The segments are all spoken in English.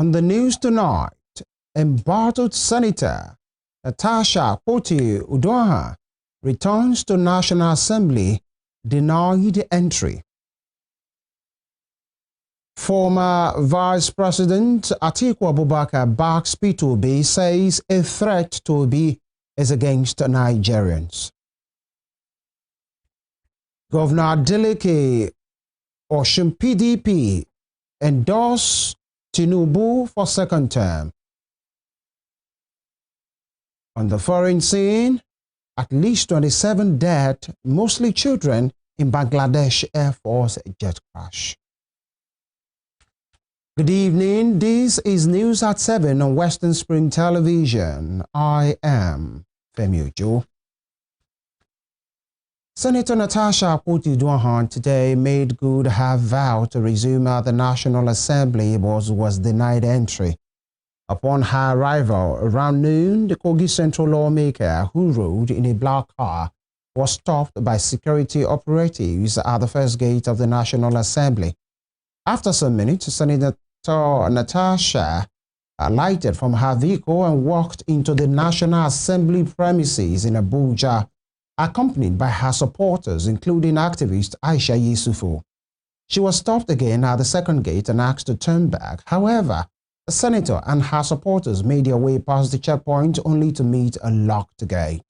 On the news tonight, embattled Senator Natasha returns to National Assembly, denied entry. Former Vice President Atiku Abubakar backs P2B, says a threat to Obi is against Nigerians. Governor Adeleke, Osun PDP, endorse Tinubu for second term. On the foreign scene, at least 27 dead, mostly children, in Bangladesh Air Force jet crash. Good evening, this is News at 7 on Western Spring Television. I am Femi Ojo. Senator Natasha today made good her vow to resume at the National Assembly but was denied entry. Upon her arrival around noon, the Kogi Central lawmaker, who rode in a black car, was stopped by security operatives at the first gate of the National Assembly. After some minutes, Senator Natasha alighted from her vehicle and walked into the National Assembly premises in Abuja, accompanied by her supporters, including activist Aisha Yusufu. She was stopped again at the second gate and asked to turn back. However, the senator and her supporters made their way past the checkpoint only to meet a locked gate.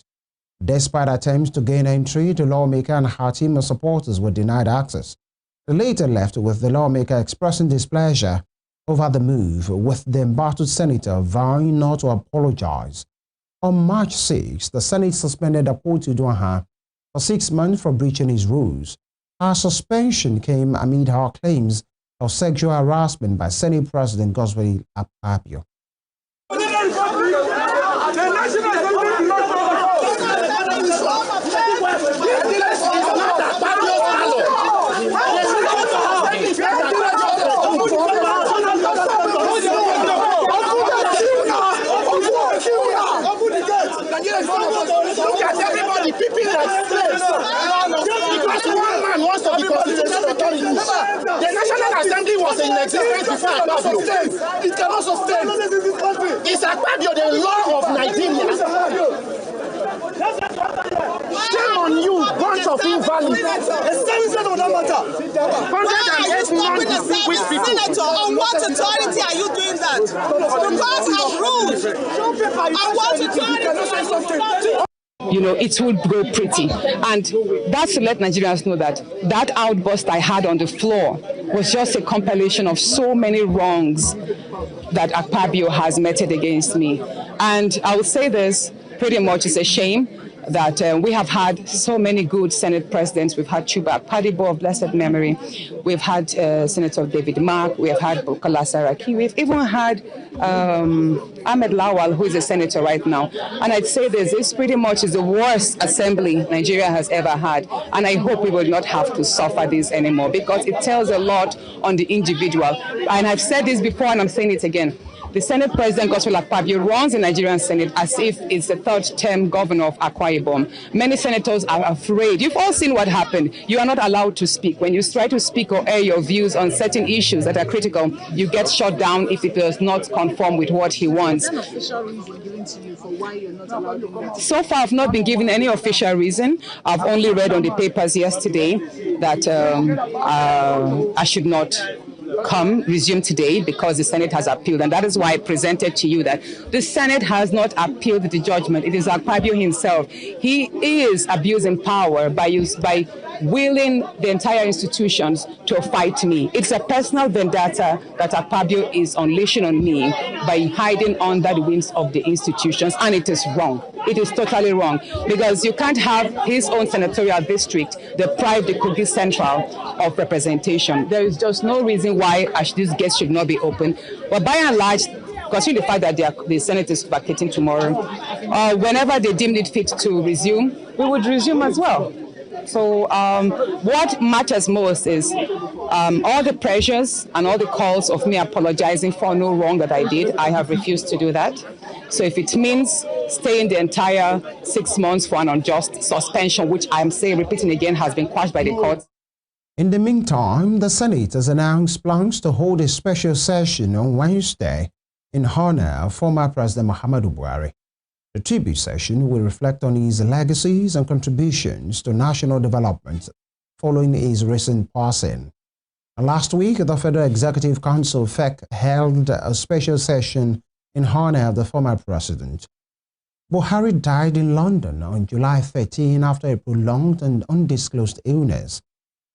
Despite attempts to gain entry, the lawmaker and her team of supporters were denied access. They later left with the lawmaker expressing displeasure over the move, with the embattled senator vowing not to apologize. On March 6, the Senate suspended Akpoti-Uduaghan for 6 months for breaching his rules. Her suspension came amid her claims of sexual harassment by Senate President Godswill Akpabio. Look at everybody, people like slaves. Because one man wants to be constitutional authority. The National Assembly was in existence before Akpabio. It cannot sustain. It's Akpabio, the law of Nigeria. Shame on you, bunch of invalids. Senator, on what authority are you doing that? Because of rules. On what authority? You know, it would go pretty. And that's to let Nigerians know that that outburst I had on the floor was just a compilation of so many wrongs that Akpabio has meted against me. And I will say this, pretty much it's a shame that we have had so many good Senate presidents. We've had Chuba Akpadibo of blessed memory. We've had Senator David Mark. We have had Bukola Saraki. We've even had Ahmed Lawal, who is a senator right now. And I'd say this pretty much is the worst assembly Nigeria has ever had. And I hope we will not have to suffer this anymore, because it tells a lot on the individual. And I've said this before and I'm saying it again. The Senate President Godswill Akpabio runs the Nigerian Senate as if it's the third-term governor of Akwa Ibom. Many senators are afraid. You've all seen what happened. You are not allowed to speak. When you try to speak or air your views on certain issues that are critical, you get shut down if it does not conform with what he wants. Is there an official reason given to you for why you're not allowed to come? So far, I've not been given any official reason. I've only read on the papers yesterday that I should not resume today because the Senate has appealed, and that is why I presented to you that the Senate has not appealed the judgment. It is Akpabio himself. He is abusing power by willing the entire institutions to fight me. It's a personal vendetta that Akpabio is unleashing on me by hiding under the wings of the institutions, and it is wrong. It is totally wrong, because you can't have his own senatorial district deprive the Kogi Central of representation. There is just no reason why these gates should not be open. But by and large, considering the fact that the Senate is vacating tomorrow, whenever they deemed it fit to resume, we would resume as well. So what matters most is all the pressures and all the calls of me apologizing for no wrong that I did. I have refused to do that. So if it means staying the entire 6 months for an unjust suspension, which I'm repeating again, has been quashed by the courts. In the meantime, the Senate has announced plans to hold a special session on Wednesday in honor of former President Muhammadu Buhari. The tribute session will reflect on his legacies and contributions to national development following his recent passing. Last week, the Federal Executive Council (FEC) held a special session in honor of the former president. Buhari died in London on July 13 after a prolonged and undisclosed illness.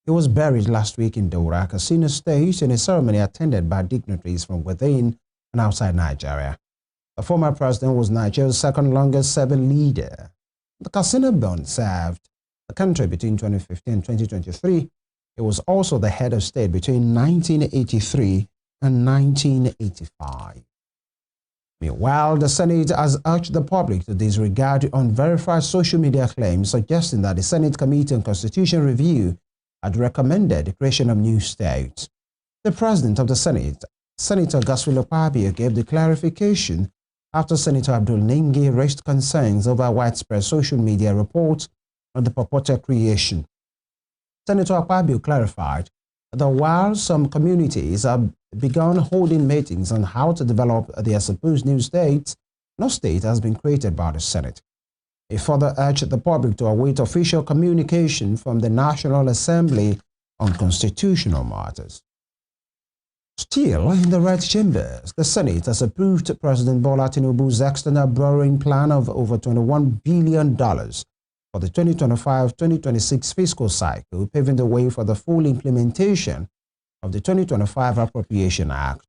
He was buried last week in Daura, Osun State, in a ceremony attended by dignitaries from within and outside Nigeria. The former president was Nigeria's second longest-serving leader. The Katsina Bond served the country between 2015 and 2023. He was also the head of state between 1983 and 1985. Meanwhile, the Senate has urged the public to disregard unverified social media claims suggesting that the Senate Committee on Constitution Review had recommended the creation of new states. The President of the Senate, Senator Godswill Akpabio, gave the clarification after Senator Abdul Nengi raised concerns over widespread social media reports on the purported creation. Senator Akpabio clarified that while some communities have begun holding meetings on how to develop their supposed new states, no state has been created by the Senate. He further urged the public to await official communication from the National Assembly on constitutional matters. Still in the red chambers, the Senate has approved President Bola Tinubu's external borrowing plan of over $21 billion for the 2025-2026 fiscal cycle, paving the way for the full implementation of the 2025 Appropriation Act.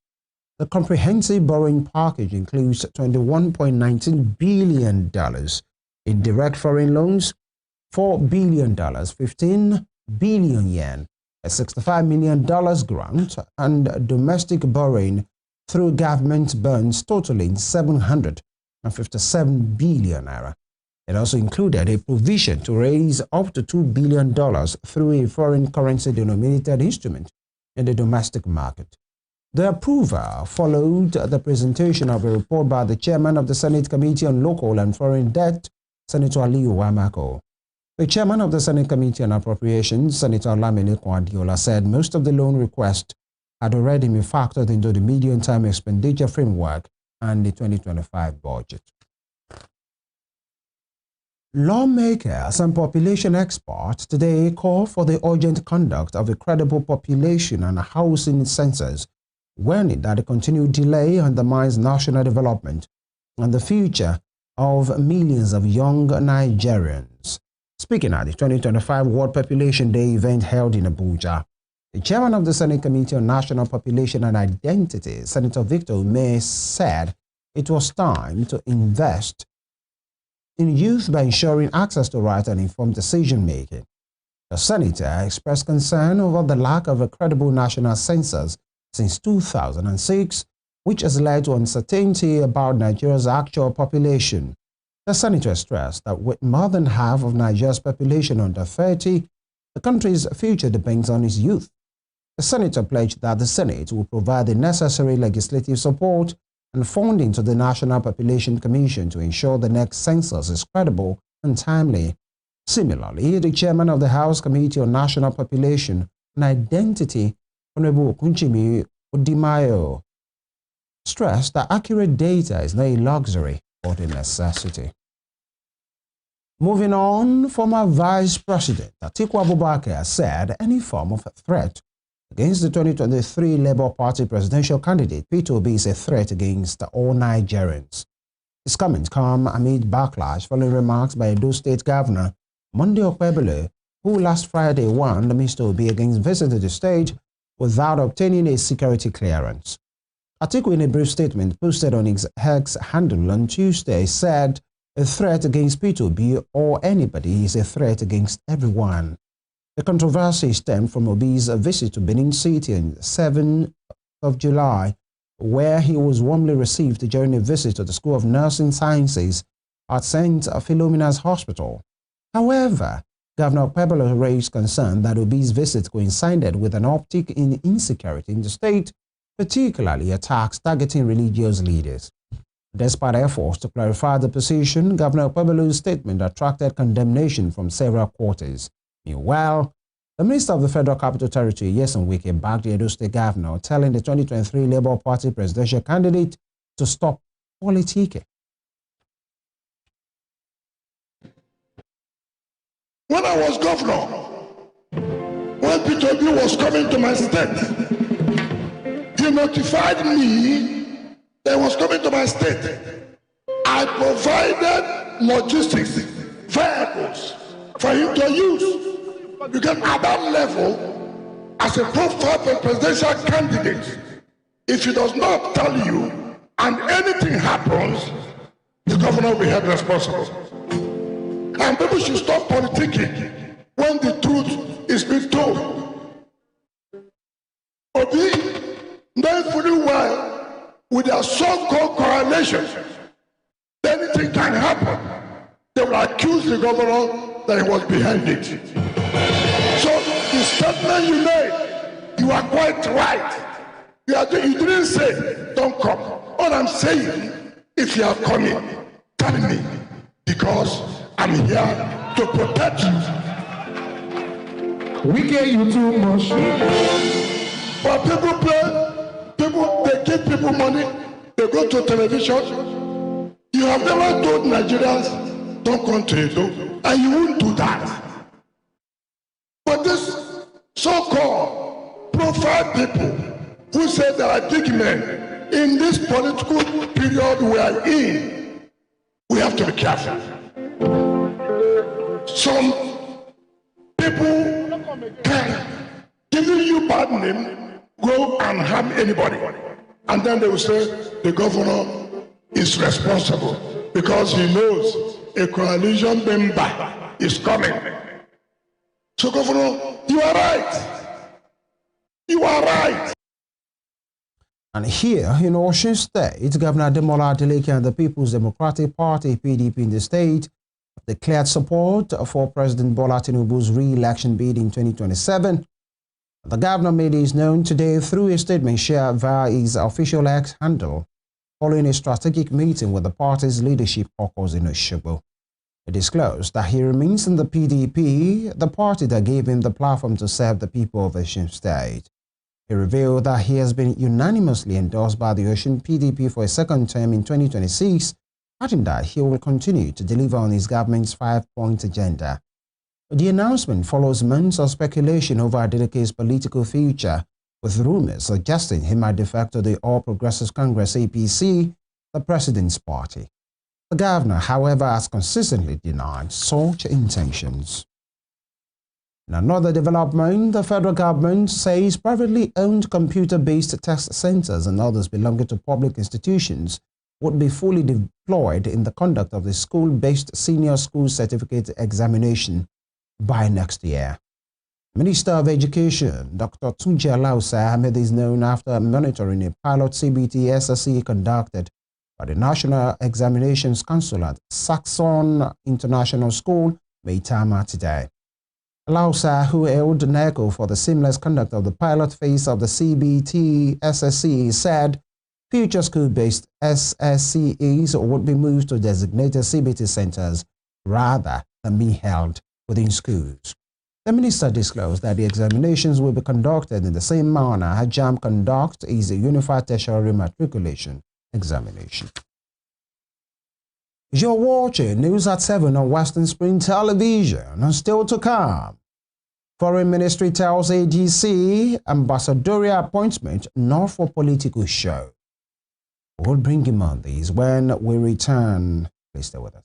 The comprehensive borrowing package includes $21.19 billion in direct foreign loans, $4 billion, 15 billion yen, a $65 million grant, and domestic borrowing through government bonds totaling 757 billion naira. It also included a provision to raise up to $2 billion through a foreign currency denominated instrument in the domestic market. The approval followed the presentation of a report by the chairman of the Senate Committee on Local and Foreign Debt, Senator Aliyu Wamako. The chairman of the Senate Committee on Appropriations, Senator Lamine Kwadiola, said most of the loan requests had already been factored into the medium-term expenditure framework and the 2025 budget. Lawmakers and population experts today call for the urgent conduct of a credible population and housing census, warning that the continued delay undermines national development and the future of millions of young Nigerians. Speaking at the 2025 World Population Day event held in Abuja, the chairman of the Senate Committee on National Population and Identity, Senator Victor Ume, said it was time to invest in youth by ensuring access to right and informed decision-making. The senator expressed concern over the lack of a credible national census since 2006, which has led to uncertainty about Nigeria's actual population. The senator stressed that with more than half of Nigeria's population under 30, the country's future depends on its youth. The senator pledged that the Senate will provide the necessary legislative support and funding to the National Population Commission to ensure the next census is credible and timely. Similarly, the chairman of the House Committee on National Population and Identity, Honorable Kunchimi Odimayo, stressed that accurate data is not a luxury but a necessity. Moving on, former Vice President Atiku Abubakar said any form of threat against the 2023 Labour Party presidential candidate Peter Obi is a threat against all Nigerians. His comments come amid backlash following remarks by Edo State Governor Monday Okpebholo, who last Friday warned Mr. Obi against visiting the state without obtaining a security clearance. Atiku, in a brief statement posted on his X handle on Tuesday, said a threat against Peter Obi or anybody is a threat against everyone. The controversy stemmed from Obi's visit to Benin City on 7th of July, where he was warmly received during a visit to the School of Nursing Sciences at St. Philomena's Hospital. However, Governor Okpebholo raised concern that Obi's visit coincided with an uptick in insecurity in the state, particularly attacks targeting religious leaders. Despite efforts to clarify the position, Governor Okpebholo's statement attracted condemnation from several quarters. Meanwhile, The Minister of the Federal Capital Territory, Osun Wike, backed the Edo State Governor, telling the 2023 Labour Party presidential candidate to stop politicking. When I was governor, when PDP was coming to my state, he notified me that he was coming to my state. I provided logistics, vehicles for him to use. Because at that level, as a profile presidential candidate, if he does not tell you and anything happens, the governor will be held responsible. And people should stop politicking when the truth is being told. Obi, knowing fully well with their so-called coalition, anything can happen. They will accuse the governor that he was behind it. So the statement you made, you are quite right. You didn't say, don't come. All I'm saying, if you are coming, tell me, because I'm here to protect you. We get you too much. But people play, they give people money, they go to television. You have never told Nigerians, don't come to Edo, and you won't do that. But this so-called profile people who say they are big men in this political period we are in, we have to be careful. Some people can give you bad name, go and harm anybody, and then they will say the governor is responsible because he knows a coalition member is coming. So, Governor, you are right. You are right. And here in Osun State, Governor Ademola Adeleke and the People's Democratic Party, PDP in the state, declared support for President Bola Tinubu's re-election bid in 2027. The governor made this known today through a statement shared via his official X handle, following a strategic meeting with the party's leadership caucus in Osogbo. He disclosed that he remains in the PDP, the party that gave him the platform to serve the people of Osun State. He revealed that he has been unanimously endorsed by the Osun PDP for a second term in 2026, adding that he will continue to deliver on his government's 5-point agenda. The announcement follows months of speculation over Adeleke's political future, with rumors suggesting he might defect to the All Progressives Congress APC, the president's party. The governor, however, has consistently denied such intentions. In another development, the federal government says privately owned computer-based test centers and others belonging to public institutions would be fully deployed in the conduct of the school-based senior school certificate examination by next year. Minister of Education, Dr. Tunji Alausa, made this known after monitoring a pilot CBT SSE conducted by the National Examinations Council at Saxon International School, Maitama, today. Alausa, who held NECO for the seamless conduct of the pilot phase of the CBT SSE, said future school-based SSCEs would be moved to designated CBT centers rather than be held within schools. The minister disclosed that the examinations will be conducted in the same manner JAMB conducts its Unified Tertiary Matriculation examination. You're watching News at 7 on Western Spring Television, and still to come. Foreign Ministry tells AGC ambassadorial appointment not for political show. We'll bring him on these when we return. Please stay with us.